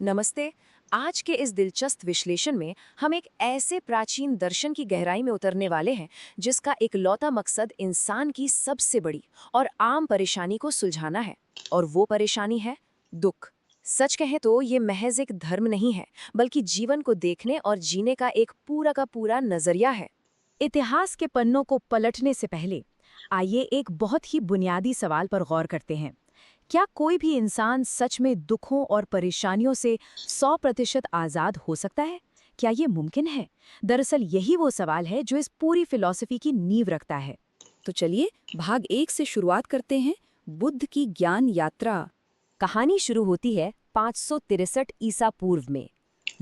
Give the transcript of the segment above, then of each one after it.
नमस्ते। आज के इस दिलचस्प विश्लेषण में हम एक ऐसे प्राचीन दर्शन की गहराई में उतरने वाले हैं जिसका इकलौता मकसद इंसान की सबसे बड़ी और आम परेशानी को सुलझाना है। और वो परेशानी है दुख। सच कहें तो ये महज एक धर्म नहीं है, बल्कि जीवन को देखने और जीने का एक पूरा का पूरा नजरिया है। इतिहास के पन्नों को पलटने से पहले आइए एक बहुत ही बुनियादी सवाल पर गौर करते हैं। क्या कोई भी इंसान सच में दुखों और परेशानियों से 100% आज़ाद हो सकता है? क्या ये मुमकिन है? दरअसल यही वो सवाल है जो इस पूरी फिलॉसफी की नींव रखता है। तो चलिए भाग 1 से शुरुआत करते हैं। बुद्ध की ज्ञान यात्रा। कहानी शुरू होती है 563 ईसा पूर्व में।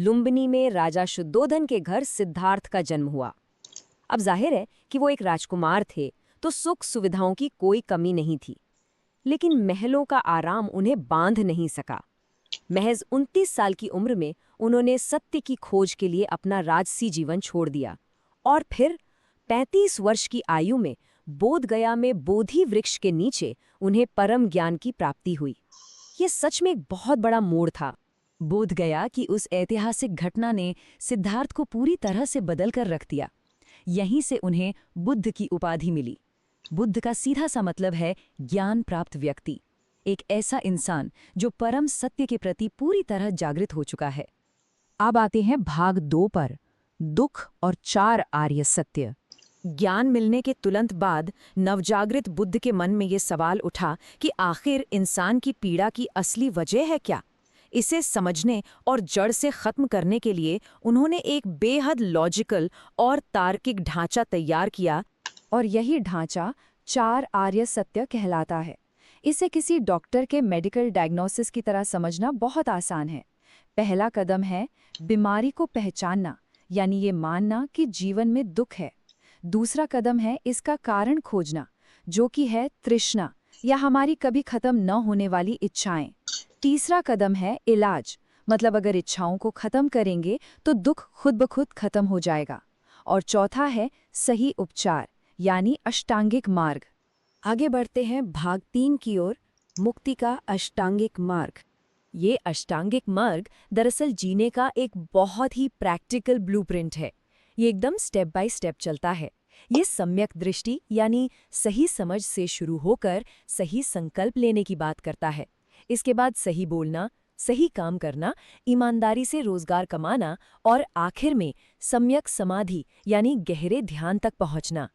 लुम्बिनी में राजा शुद्धोधन के घर सिद्धार्थ का जन्म हुआ। अब जाहिर है कि वो एक राजकुमार थे, तो सुख सुविधाओं की कोई कमी नहीं थी। लेकिन महलों का आराम उन्हें बांध नहीं सका। महज 29 साल की उम्र में उन्होंने सत्य की खोज के लिए अपना राजसी जीवन छोड़ दिया और फिर 35 वर्ष की आयु में बोध गया में बोधि वृक्ष के नीचे उन्हें परम ज्ञान की प्राप्ति हुई। ये सच में एक बहुत बड़ा मोड़ था। बोध गया कि उस ऐतिहासिक घटना ने सिद्धार्थ को पूरी तरह से बदल कर रख दिया। यहीं से उन्हें बुद्ध की उपाधि मिली। बुद्ध का सीधा सा मतलब है ज्ञान प्राप्त व्यक्ति, एक ऐसा इंसान जो परम सत्य के प्रति पूरी तरह जागृत हो चुका है। अब आते हैं भाग 2 पर, दुख और 4 आर्य सत्य। ज्ञान मिलने के तुरंत बाद नवजागृत बुद्ध के मन में ये सवाल उठा कि आखिर इंसान की पीड़ा की असली वजह है क्या। इसे समझने और जड़ से खत्म करने के लिए उन्होंने एक बेहद लॉजिकल और तार्किक ढांचा तैयार किया, और यही ढांचा 4 आर्य सत्य कहलाता है। इसे किसी डॉक्टर के मेडिकल डायग्नोसिस की तरह समझना बहुत आसान है। पहला कदम है बीमारी को पहचानना, यानी ये मानना कि जीवन में दुख है। दूसरा कदम है इसका कारण खोजना, जो कि है तृष्णा या हमारी कभी खत्म न होने वाली इच्छाएं। तीसरा कदम है इलाज, मतलब अगर इच्छाओं को खत्म करेंगे तो दुख खुद ब खुद खत्म हो जाएगा। और चौथा है सही उपचार, यानी अष्टांगिक मार्ग। आगे बढ़ते हैं भाग 3 की ओर, मुक्ति का अष्टांगिक मार्ग। ये अष्टांगिक मार्ग दरअसल जीने का एक बहुत ही प्रैक्टिकल ब्लूप्रिंट है। ये एकदम स्टेप बाय स्टेप चलता है। ये सम्यक दृष्टि यानी सही समझ से शुरू होकर सही संकल्प लेने की बात करता है। इसके बाद सही बोलना, सही काम करना, ईमानदारी से रोजगार कमाना और आखिर में सम्यक समाधि यानी गहरे ध्यान तक पहुंचना।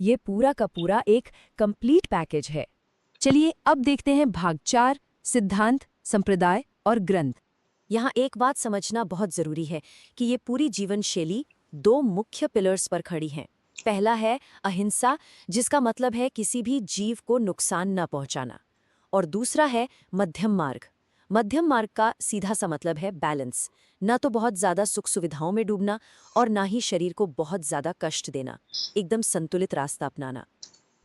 ये पूरा का पूरा एक कंप्लीट पैकेज है। चलिए अब देखते हैं भाग 4, सिद्धांत, संप्रदाय और ग्रंथ। यहाँ एक बात समझना बहुत जरूरी है कि ये पूरी जीवन शैली 2 मुख्य पिलर्स पर खड़ी है। पहला है अहिंसा, जिसका मतलब है किसी भी जीव को नुकसान न पहुंचाना। और दूसरा है मध्यम मार्ग। मध्यम मार्ग का सीधा सा मतलब है बैलेंस, न तो बहुत ज्यादा सुख सुविधाओं में डूबना और ना ही शरीर को बहुत ज्यादा कष्ट देना, एकदम संतुलित रास्ता अपनाना।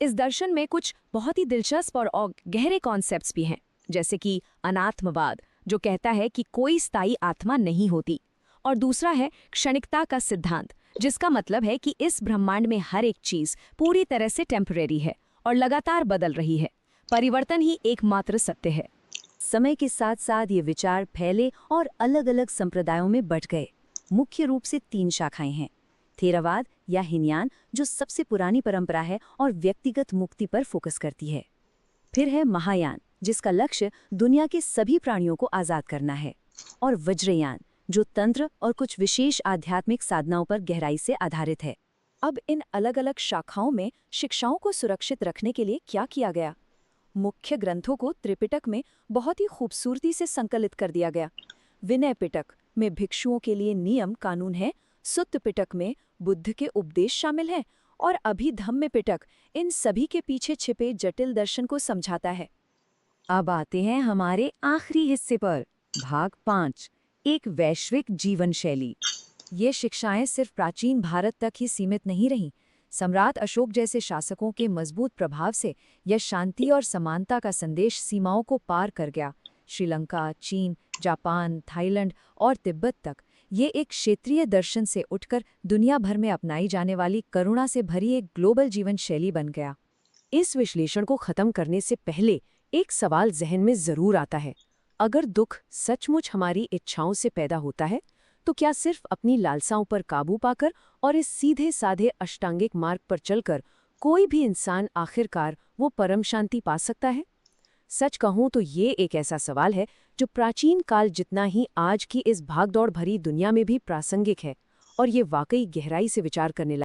इस दर्शन में कुछ बहुत ही दिलचस्प और गहरे कॉन्सेप्ट्स भी हैं, जैसे कि अनात्मवाद, जो कहता है कि कोई स्थायी आत्मा नहीं होती, और दूसरा है क्षणिकता का सिद्धांत, जिसका मतलब है कि इस ब्रह्मांड में हर एक चीज पूरी तरह से टेम्परेरी है और लगातार बदल रही है। परिवर्तन ही एकमात्र सत्य है। समय के साथ साथ ये विचार फैले और अलग अलग संप्रदायों में बंट गए। मुख्य रूप से 3 शाखाएं हैं। थेरवाद या हीनयान, जो सबसे पुरानी परंपरा है और व्यक्तिगत मुक्ति पर फोकस करती है। फिर है महायान, जिसका लक्ष्य दुनिया के सभी प्राणियों को आजाद करना है। और वज्रयान, जो तंत्र और कुछ विशेष आध्यात्मिक साधनाओं पर गहराई से आधारित है। अब इन अलग अलग शाखाओं में शिक्षाओं को सुरक्षित रखने के लिए क्या किया गया? मुख्य ग्रंथों को त्रिपिटक में बहुत ही खूबसूरती से संकलित कर दिया गया। विनय पिटक में भिक्षुओं के लिए नियम कानून है, सुत्त पिटक में बुद्ध के उपदेश शामिल हैं, और अभिधम्म पिटक इन सभी के पीछे छिपे जटिल दर्शन को समझाता है। अब आते हैं हमारे आखिरी हिस्से पर, भाग 5, एक वैश्विक जीवन शैली। ये शिक्षाएं सिर्फ प्राचीन भारत तक ही सीमित नहीं रहीं। सम्राट अशोक जैसे शासकों के मजबूत प्रभाव से यह शांति और समानता का संदेश सीमाओं को पार कर गया। श्रीलंका, चीन, जापान, थाईलैंड और तिब्बत तक ये एक क्षेत्रीय दर्शन से उठकर दुनिया भर में अपनाई जाने वाली करुणा से भरी एक ग्लोबल जीवन शैली बन गया। इस विश्लेषण को खत्म करने से पहले एक सवाल जहन में जरूर आता है, अगर दुख सचमुच हमारी इच्छाओं से पैदा होता है, तो क्या सिर्फ अपनी लालसाओं पर काबू पाकर और इस सीधे साधे अष्टांगिक मार्ग पर चलकर कोई भी इंसान आखिरकार वो परम शांति पा सकता है? सच कहूं तो ये एक ऐसा सवाल है जो प्राचीन काल जितना ही आज की इस भागदौड़ भरी दुनिया में भी प्रासंगिक है, और ये वाकई गहराई से विचार करने